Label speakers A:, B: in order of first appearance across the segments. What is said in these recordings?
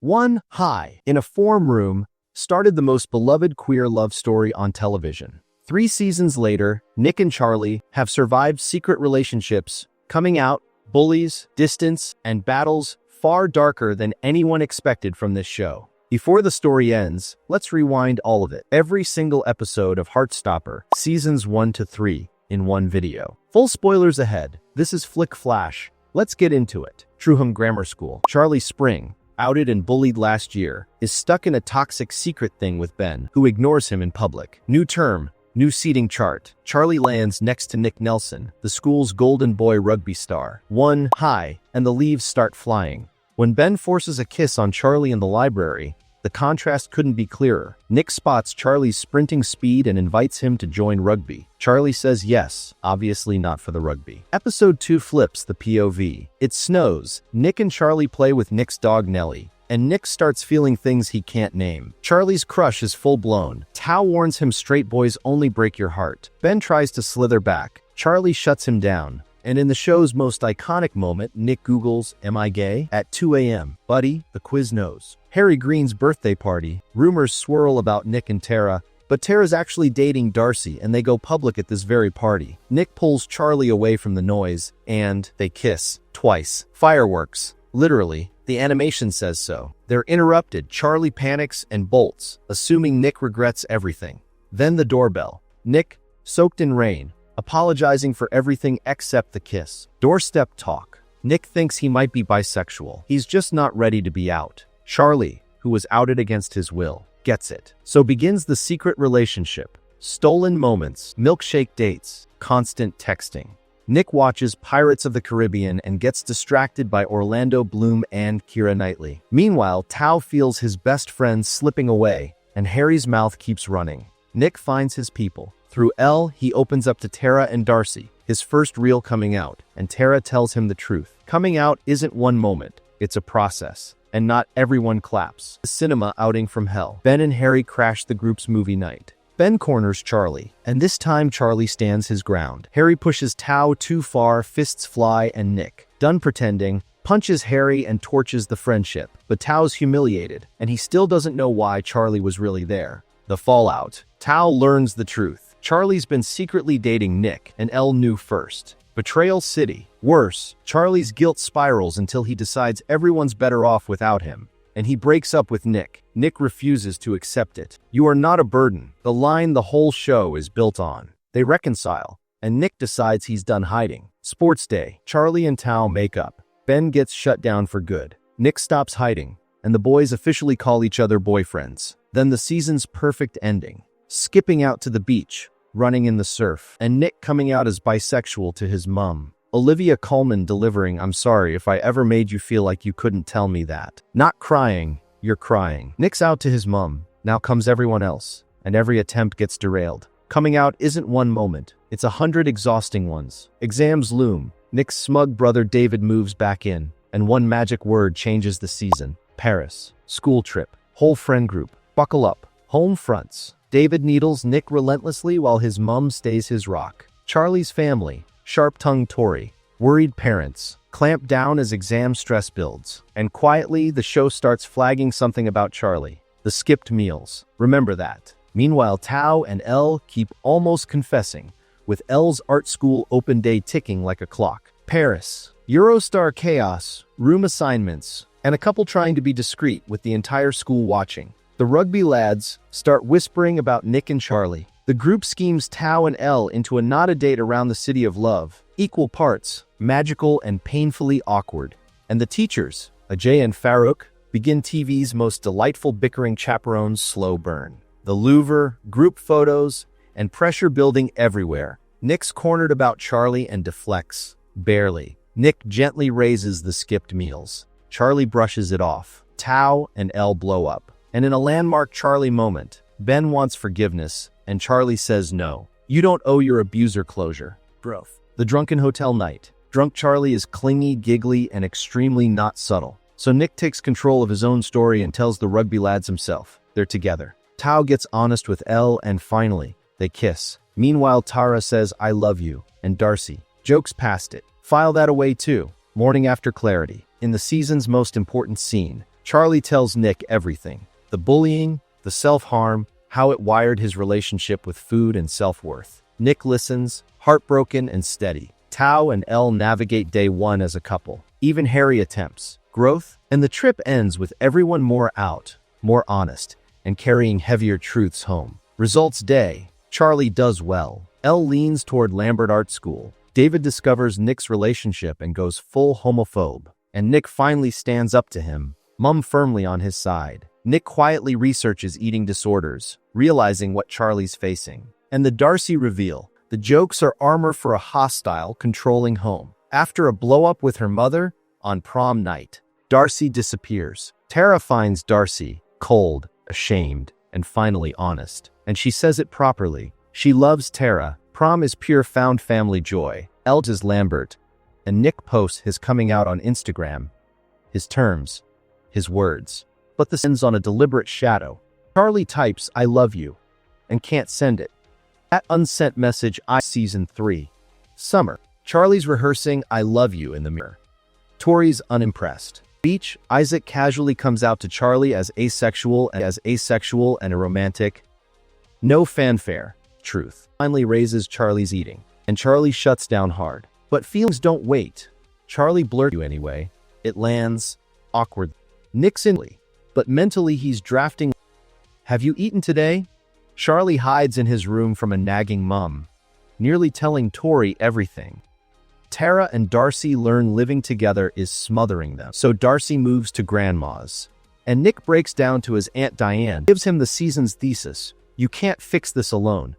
A: One high in a form room started the most beloved queer love story on television. 3 seasons later, Nick and Charlie have survived secret relationships, coming out, bullies, distance, and battles far darker than anyone expected from this show. Before the story ends, let's rewind all of it. Every single episode of Heartstopper, seasons 1 to 3, in one video. Full spoilers ahead. This is Flick Flash. Let's get into it. Truham Grammar School. Charlie Spring, outed and bullied last year, is stuck in a toxic secret thing with Ben, who ignores him in public. New term, new seating chart. Charlie lands next to Nick Nelson, the school's golden boy rugby star. One high, and the leaves start flying. When Ben forces a kiss on Charlie in the library, the contrast couldn't be clearer. Nick spots Charlie's sprinting speed and invites him to join rugby. Charlie says yes, obviously not for the rugby. Episode 2 flips the POV. It snows. Nick and Charlie play with Nick's dog Nellie, and Nick starts feeling things he can't name. Charlie's crush is full-blown. Tao warns him straight boys only break your heart. Ben tries to slither back. Charlie shuts him down. And in the show's most iconic moment, Nick Googles, "Am I gay?" at 2 a.m. Buddy, the quiz knows. Harry Green's birthday party. Rumors swirl about Nick and Tara, but Tara's actually dating Darcy and they go public at this very party. Nick pulls Charlie away from the noise, and they kiss. Twice. Fireworks. Literally. The animation says so. They're interrupted. Charlie panics and bolts, assuming Nick regrets everything. Then the doorbell. Nick, soaked in rain, apologizing for everything except the kiss. Doorstep talk. Nick thinks he might be bisexual. He's just not ready to be out. Charlie, who was outed against his will, gets it. So begins the secret relationship. Stolen moments, milkshake dates, constant texting. Nick watches Pirates of the Caribbean and gets distracted by Orlando Bloom and Keira Knightley. Meanwhile, Tao feels his best friend slipping away, and Harry's mouth keeps running. Nick finds his people. Through Elle, he opens up to Tara and Darcy, his first real coming out, and Tara tells him the truth. Coming out isn't one moment, it's a process, and not everyone claps. A cinema outing from hell. Ben and Harry crash the group's movie night. Ben corners Charlie, and this time Charlie stands his ground. Harry pushes Tao too far, fists fly, and Nick, done pretending, punches Harry and torches the friendship. But Tao's humiliated, and he still doesn't know why Charlie was really there. The fallout. Tao learns the truth. Charlie's been secretly dating Nick, and Elle knew first. Betrayal City. Worse, Charlie's guilt spirals until he decides everyone's better off without him, and he breaks up with Nick. Nick refuses to accept it. You are not a burden, the line the whole show is built on. They reconcile, and Nick decides he's done hiding. Sports day. Charlie and Tao make up. Ben gets shut down for good. Nick stops hiding, and the boys officially call each other boyfriends. Then the season's perfect ending. Skipping out to the beach, running in the surf, and Nick coming out as bisexual to his mum. Olivia Colman delivering, "I'm sorry if I ever made you feel like you couldn't tell me that." Not crying, you're crying. Nick's out to his mum. Now comes everyone else, and every attempt gets derailed. Coming out isn't one moment, it's 100 exhausting ones. Exams loom. Nick's smug brother David moves back in, and one magic word changes the season. Paris. School trip. Whole friend group. Buckle up. Home fronts. David needles Nick relentlessly while his mum stays his rock. Charlie's family. Sharp-tongued Tori. Worried parents. Clamp down as exam stress builds. And quietly, the show starts flagging something about Charlie. The skipped meals. Remember that. Meanwhile, Tao and Elle keep almost confessing, with Elle's art school open day ticking like a clock. Paris. Eurostar chaos. Room assignments. And a couple trying to be discreet with the entire school watching. The rugby lads start whispering about Nick and Charlie. The group schemes Tao and Elle into a not-a-date around the city of love. Equal parts, magical and painfully awkward. And the teachers, Ajay and Farouk, begin TV's most delightful bickering chaperones slow burn. The Louvre, group photos, and pressure building everywhere. Nick's cornered about Charlie and deflects. Barely. Nick gently raises the skipped meals. Charlie brushes it off. Tao and Elle blow up. And in a landmark Charlie moment, Ben wants forgiveness, and Charlie says no. You don't owe your abuser closure. Growth. The drunken hotel night. Drunk Charlie is clingy, giggly, and extremely not subtle. So Nick takes control of his own story and tells the rugby lads himself. They're together. Tao gets honest with Elle, and finally, they kiss. Meanwhile, Tara says, "I love you," and Darcy jokes past it. File that away too. Morning after clarity. In the season's most important scene, Charlie tells Nick everything. The bullying, the self-harm, how it wired his relationship with food and self-worth. Nick listens, heartbroken and steady. Tao and Elle navigate day one as a couple. Even Harry attempts growth, and the trip ends with everyone more out, more honest, and carrying heavier truths home. Results day. Charlie does well. Elle leans toward Lambert Art School. David discovers Nick's relationship and goes full homophobe. And Nick finally stands up to him, Mum firmly on his side. Nick quietly researches eating disorders, realizing what Charlie's facing. And the Darcy reveal. The jokes are armor for a hostile, controlling home. After a blow-up with her mother, on prom night, Darcy disappears. Tara finds Darcy, cold, ashamed, and finally honest. And she says it properly. She loves Tara. Prom is pure found family joy. Elle is Lambert. And Nick posts his coming out on Instagram. His terms. His words. But this ends on a deliberate shadow. Charlie types, "I love you," and can't send it. That unsent message Season 3. Summer. Charlie's rehearsing "I love you" in the mirror. Tori's unimpressed. Beach. Isaac casually comes out to Charlie as asexual and a romantic. No fanfare. Truth. Finally raises Charlie's eating. And Charlie shuts down hard. But feelings don't wait. Charlie blurts you anyway. It lands. Awkward. Nick's inly. But mentally he's drafting. "Have you eaten today?" Charlie hides in his room from a nagging mum, nearly telling Tori everything. Tara and Darcy learn living together is smothering them, so Darcy moves to Grandma's. And Nick breaks down to his Aunt Diane, gives him the season's thesis. You can't fix this alone.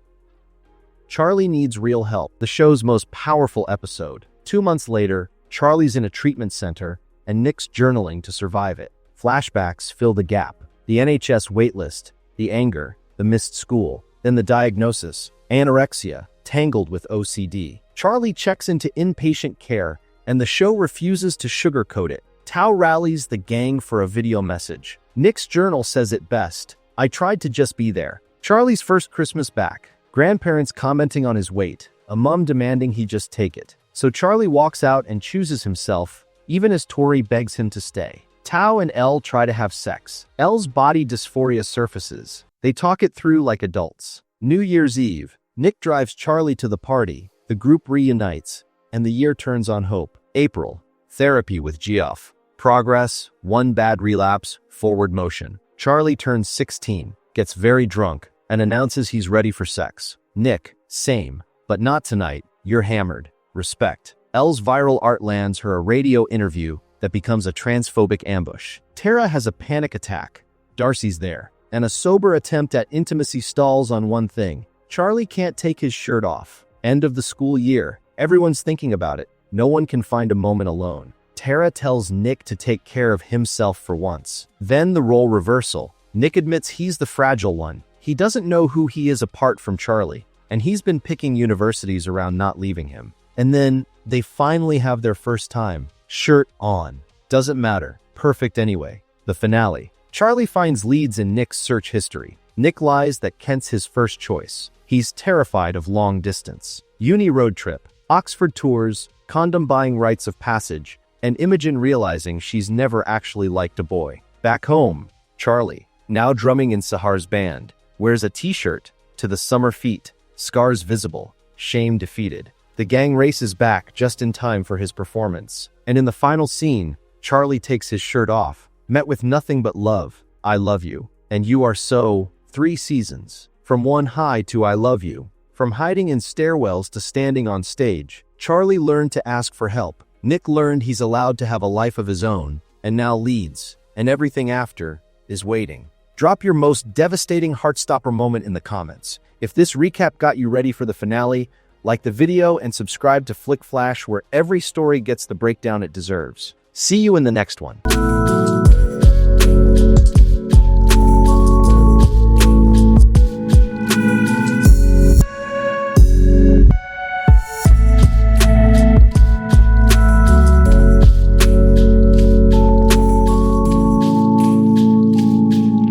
A: Charlie needs real help. The show's most powerful episode. 2 months later, Charlie's in a treatment center, and Nick's journaling to survive it. Flashbacks fill the gap. The NHS waitlist, the anger, the missed school, then the diagnosis, anorexia, tangled with OCD. Charlie checks into inpatient care, and the show refuses to sugarcoat it. Tao rallies the gang for a video message. Nick's journal says it best. "I tried to just be there." Charlie's first Christmas back. Grandparents commenting on his weight, a mum demanding he just take it. So Charlie walks out and chooses himself, even as Tori begs him to stay. Tao and Elle try to have sex. Elle's body dysphoria surfaces. They talk it through like adults. New Year's Eve. Nick drives Charlie to the party. The group reunites, and the year turns on hope. April. Therapy with Geoff. Progress. One bad relapse. Forward motion. Charlie turns 16, gets very drunk, and announces he's ready for sex. Nick. Same. But not tonight. You're hammered. Respect. Elle's viral art lands her a radio interview that becomes a transphobic ambush. Tara has a panic attack. Darcy's there. And a sober attempt at intimacy stalls on one thing. Charlie can't take his shirt off. End of the school year. Everyone's thinking about it. No one can find a moment alone. Tara tells Nick to take care of himself for once. Then the role reversal. Nick admits he's the fragile one. He doesn't know who he is apart from Charlie. And he's been picking universities around not leaving him. And then they finally have their first time. Shirt on. Doesn't matter. Perfect anyway. The finale. Charlie finds leads in Nick's search history. Nick lies that Kent's his first choice. He's terrified of long distance. Uni road trip. Oxford tours. Condom buying rites of passage. And Imogen realizing she's never actually liked a boy. Back home. Charlie, now drumming in Sahar's band, wears a t-shirt to the summer feet. Scars visible. Shame defeated. The gang races back just in time for his performance. And in the final scene, Charlie takes his shirt off, met with nothing but love. "I love you. And you are so." 3 seasons. From One High to I Love You. From hiding in stairwells to standing on stage. Charlie learned to ask for help. Nick learned he's allowed to have a life of his own, and now leads. And everything after is waiting. Drop your most devastating heartstopper moment in the comments. If this recap got you ready for the finale, like the video and subscribe to Flick Flash, where every story gets the breakdown it deserves. See you in the next one.